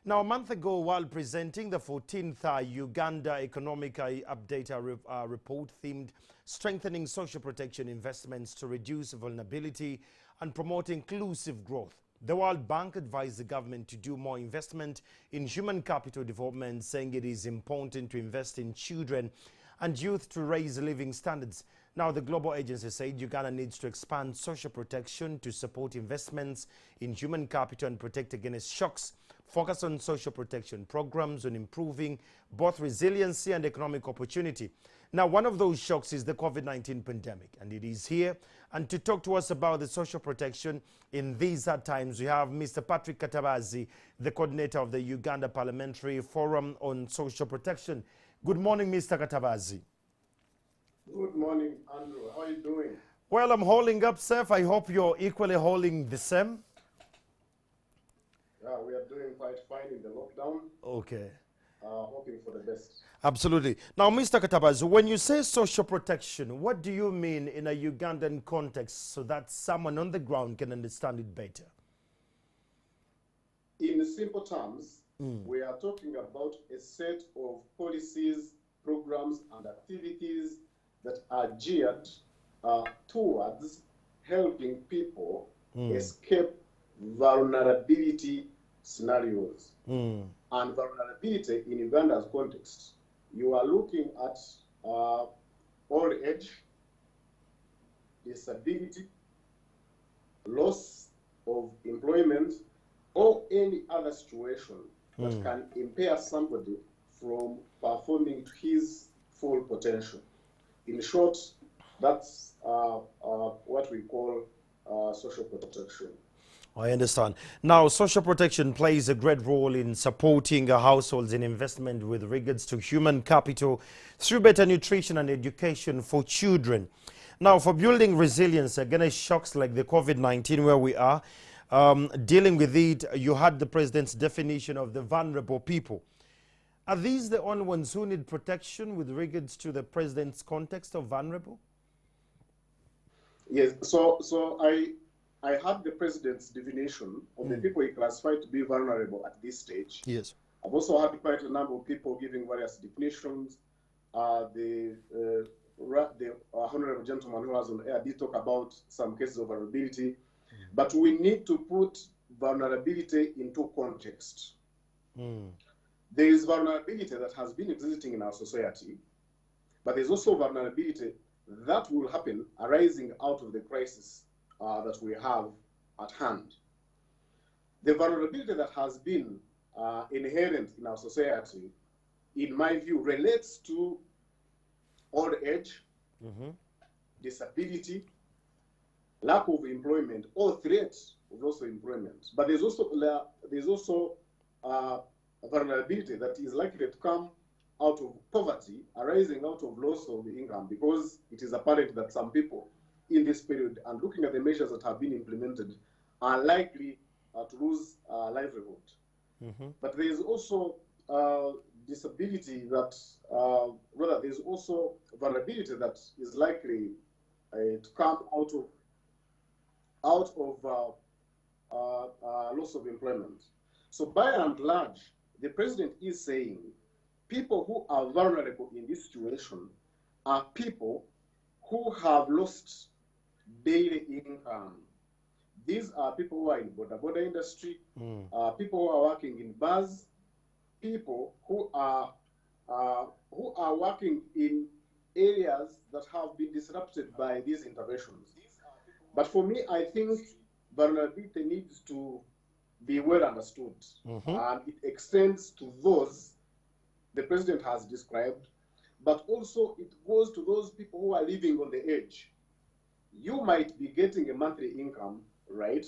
Now, a month ago, while presenting the 14th Uganda Economic Update report themed Strengthening Social Protection Investments to Reduce Vulnerability and Promote Inclusive Growth, the World Bank advised the government to do more investment in human capital development, saying it is important to invest in children and youth to raise living standards. Now, the global agency said Uganda needs to expand social protection to support investments in human capital and protect against shocks, focus on social protection programs on improving both resiliency and economic opportunity. Now, one of those shocks is the COVID-19 pandemic, and it is here. And to talk to us about the social protection in these hard times, we have Mr. Patrick Katabazi, the coordinator of the Uganda Parliamentary Forum on Social Protection. Good morning, Mr. Katabazi. Good morning, Andrew. How are you doing? Well, I'm holding up, Seth. I hope you're equally holding the same. Yeah, we are doing quite fine in the lockdown. Okay. Hoping for the best. Absolutely. Now, Mr. Katabazi, when you say social protection, what do you mean in a Ugandan context so that someone on the ground can understand it better? In simple terms, we are talking about a set of policies, programs, and activities that are geared towards helping people escape vulnerability scenarios. And vulnerability in Uganda's context, you are looking at old age, disability, loss of employment, or any other situation that can impair somebody from performing to his full potential. In short, that's what we call social protection. I understand. Now, social protection plays a great role in supporting households in investment with regards to human capital through better nutrition and education for children. Now, for building resilience against shocks like the COVID-19 where we are dealing with it, you had the president's definition of the vulnerable people. Are these the only ones who need protection with regards to the president's context of vulnerable? Yes, so I have the president's definition of the people he classified to be vulnerable at this stage. Yes. I've also had quite a number of people giving various definitions. The honorable gentleman who was on air did talk about some cases of vulnerability, but we need to put vulnerability into context. There is vulnerability that has been existing in our society, but there's also vulnerability that will happen arising out of the crisis that we have at hand. The vulnerability that has been inherent in our society, in my view, relates to old age, disability, lack of employment, or threat of also employment. But there's also a vulnerability that is likely to come out of poverty, arising out of loss of income, because it is apparent that some people in this period, and looking at the measures that have been implemented, are likely to lose livelihood. But there is also disability that, rather, there's also vulnerability that is likely to come out of loss of employment. So by and large, the president is saying people who are vulnerable in this situation are people who have lost daily income. These are people who are in border industry, people who are working in bars, people who are working in areas that have been disrupted by these interventions. But for me, I think vulnerability needs to be well understood, and it extends to those the president has described, but also it goes to those people who are living on the edge. You might be getting a monthly income, right?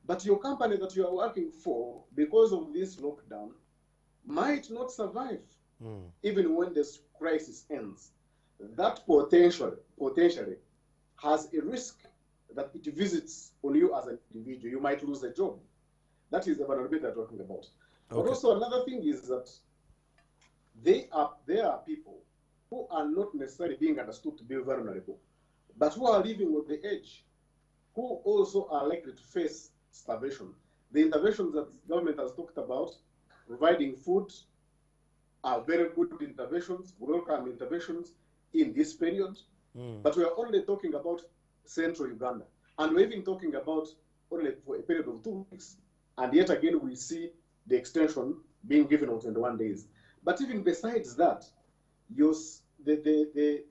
But your company that you are working for, because of this lockdown, might not survive even when this crisis ends. That potentially has a risk that it visits on you as an individual. You might lose a job. That is the vulnerability they're talking about. But also another thing is that there are people who are not necessarily being understood to be vulnerable, but who are living on the edge, who also are likely to face starvation. The interventions that the government has talked about providing food are very good interventions, welcome interventions in this period. But we are only talking about central Uganda. And we're even talking about only for a period of 2 weeks. And yet again, we see the extension being given on 21 days. But even besides that, the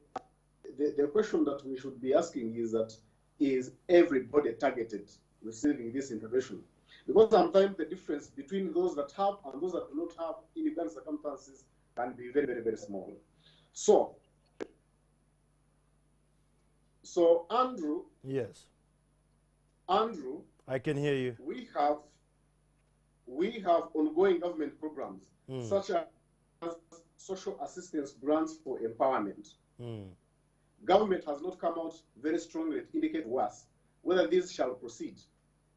question that we should be asking is that, is everybody targeted receiving this intervention? Because sometimes the difference between those that have and those that do not have in Ugandan circumstances can be very, very, very small. So Andrew. Yes. Andrew. I can hear you. We have ongoing government programs such as social assistance grants for empowerment. Government has not come out very strongly to indicate to us whether these shall proceed.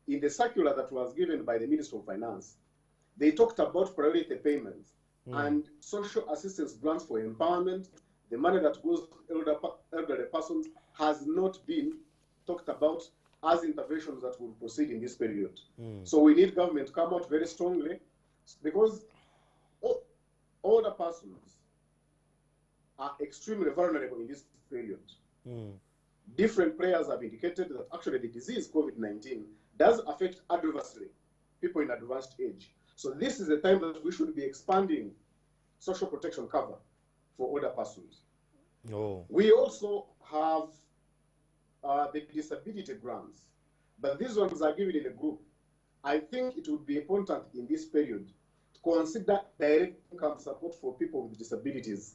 In the circular that was given by the Minister of Finance, they talked about priority payments and social assistance grants for empowerment. The money that goes to elderly persons has not been talked about as interventions that will proceed in this period. So we need government to come out very strongly, because older persons are extremely vulnerable in this period. Different players have indicated that actually the disease COVID-19 does affect adversely people in advanced age. So this is the time that we should be expanding social protection cover for older persons. We also have the disability grants, but these ones are given in a group. I think it would be important in this period to consider direct income support for people with disabilities,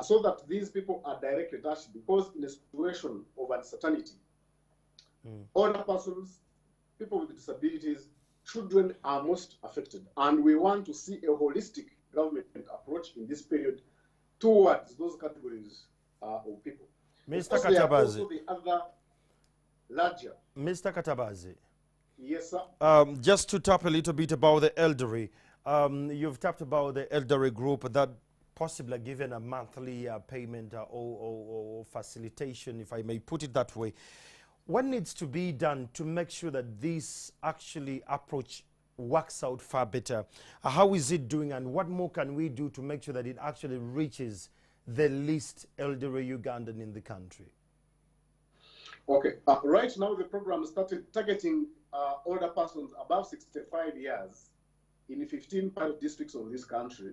so that these people are directly touched, because in a situation of uncertainty, older persons, people with disabilities, children are most affected. And we want to see a holistic government approach in this period towards those categories of people. Mr. Katabazi. Also the other larger. Mr. Katabazi. Yes, sir. Just to tap a little bit about the elderly. You've tapped about the elderly group that possibly given a monthly payment or facilitation, if I may put it that way. What needs to be done to make sure that this actually approach works out far better? How is it doing, and what more can we do to make sure that it actually reaches the least elderly Ugandan in the country? Okay, right now the program started targeting older persons above 65 years in 15 pilot districts of this country.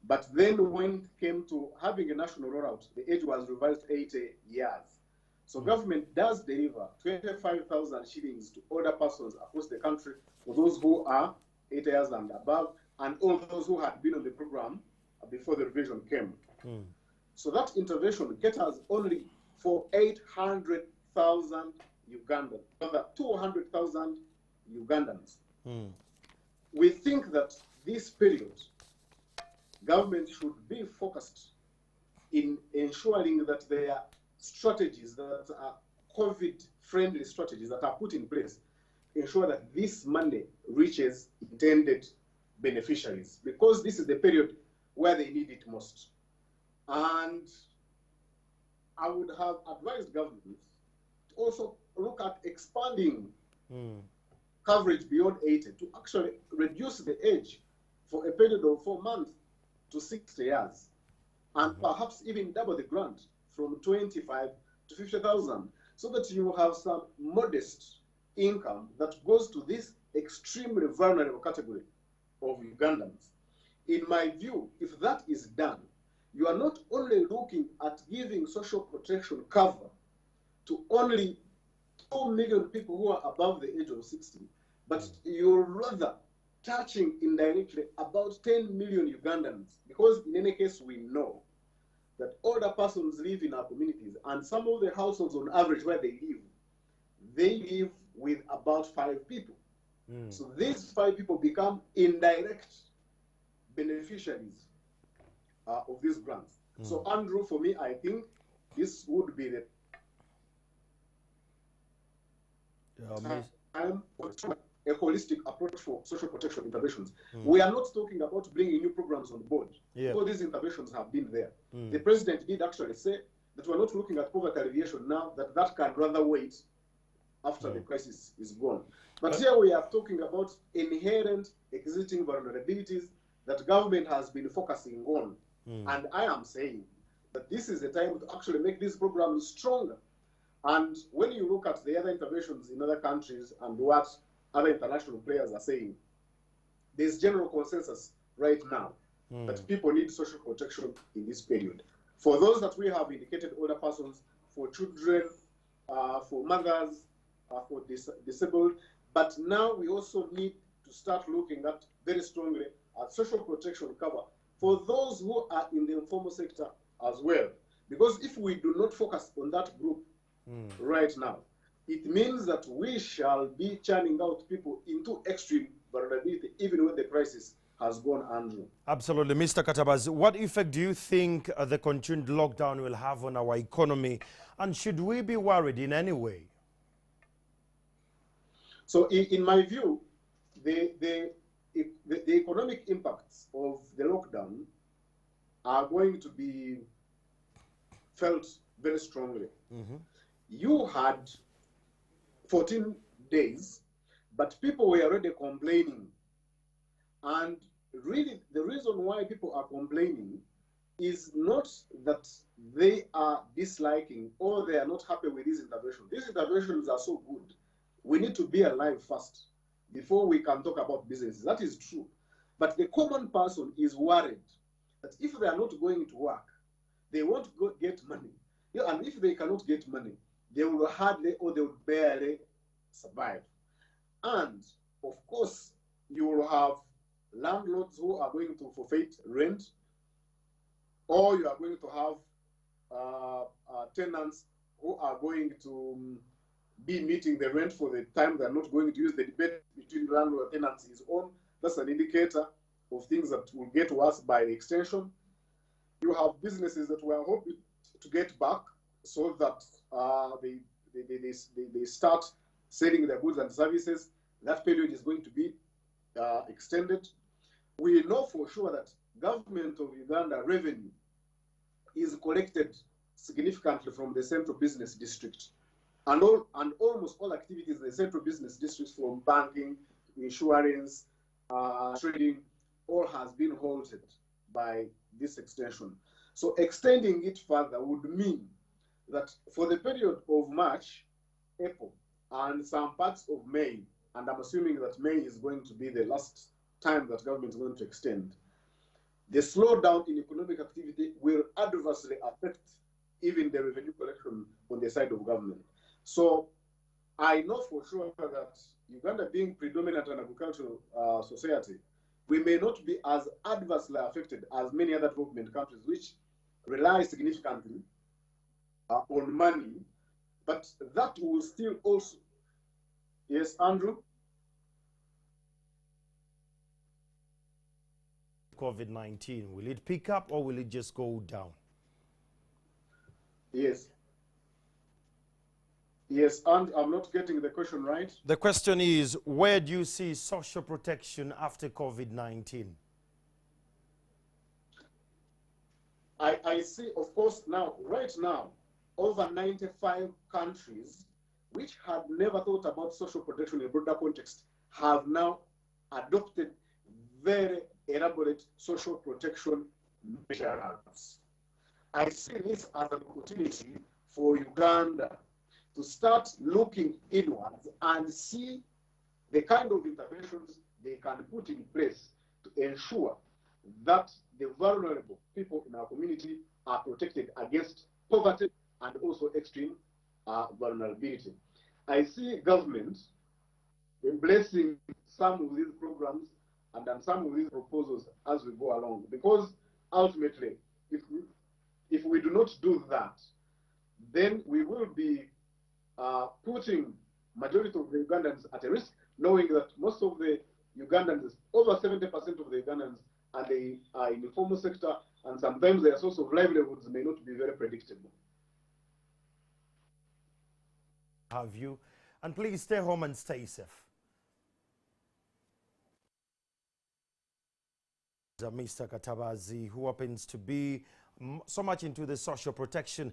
But then when it came to having a national rollout, the age was revised to 80 years. So government does deliver 25,000 shillings to older persons across the country for those who are 80 years and above, and all those who had been on the program before the revision came. So that intervention caters only for 800,000 Ugandans, rather 200,000 Ugandans. We think that this period, government should be focused in ensuring that there are strategies that are COVID-friendly strategies that are put in place, ensure that this money reaches intended beneficiaries, because this is the period where they need it most. And I would have advised governments to also look at expanding coverage beyond 80 to actually reduce the age for a period of 4 months to 60 years, and perhaps even double the grant from 25 to 50,000, so that you have some modest income that goes to this extremely vulnerable category of Ugandans. In my view, if that is done, you are not only looking at giving social protection cover to only 2 million people who are above the age of 60, but you're rather touching indirectly about 10 million Ugandans, because in any case we know that older persons live in our communities, and some of the households on average where they live with about 5 people. So these 5 people become indirect beneficiaries of these grants. So Andrew, for me, I think this would be the time for a holistic approach for social protection interventions. We are not talking about bringing new programs on board, because these interventions have been there. The president did actually say that we're not looking at poverty alleviation now, that can rather wait after the crisis is gone. But here we are talking about inherent existing vulnerabilities that government has been focusing on. And I am saying that this is the time to actually make these programs stronger. And when you look at the other interventions in other countries and what other international players are saying, there's general consensus right now that people need social protection in this period. For those that we have indicated, older persons, for children, for mothers, for disabled, but now we also need to start looking at very strongly at social protection cover for those who are in the informal sector as well. Because if we do not focus on that group right now, it means that we shall be churning out people into extreme vulnerability, even when the crisis has gone under. Absolutely. Mr. Katabazi, what effect do you think the continued lockdown will have on our economy? And should we be worried in any way? So in my view, the economic impacts of the lockdown are going to be felt very strongly. You had 14 days, but people were already complaining. And really, the reason why people are complaining is not that they are disliking or they are not happy with these interventions. These interventions are so good. We need to be alive first before we can talk about businesses. That is true. But the common person is worried that if they are not going to work, they won't get money. And if they cannot get money, they will hardly or they will barely survive. And of course, you will have landlords who are going to forfeit rent, or you are going to have tenants who are going to be meeting the rent for the time they're not going to use. The debate between landlord and tenants is on. That's an indicator of things that will get worse by the extension. You have businesses that were hoping to get back so that they start selling their goods and services. That period is going to be extended. We know for sure that government of Uganda revenue is collected significantly from the central business district. And almost all activities in the central business districts, from banking, insurance, trading, all has been halted by this extension. So extending it further would mean that for the period of March, April, and some parts of May, and I'm assuming that May is going to be the last time that government is going to extend, the slowdown in economic activity will adversely affect even the revenue collection on the side of government. So I know for sure that Uganda, being predominant an agricultural society, we may not be as adversely affected as many other development countries, which rely significantly on money, but that will still also. Yes, Andrew? COVID-19, will it pick up or will it just go down? Yes. Yes, and I'm not getting the question right. The question is, where do you see social protection after COVID-19? I see, of course, right now, over 95 countries which had never thought about social protection in a broader context have now adopted very elaborate social protection measures. I see this as an opportunity for Uganda to start looking inwards and see the kind of interventions they can put in place to ensure that the vulnerable people in our community are protected against poverty and also extreme vulnerability. I see government embracing some of these programs and then some of these proposals as we go along, because ultimately, if we do not do that, then we will be putting majority of the Ugandans at a risk, knowing that most of the Ugandans, over 70% of the Ugandans, are in the informal sector, and sometimes their source of livelihoods may not be very predictable. Have you? And please stay home and stay safe. Mr. Katabazi, who happens to be so much into the social protection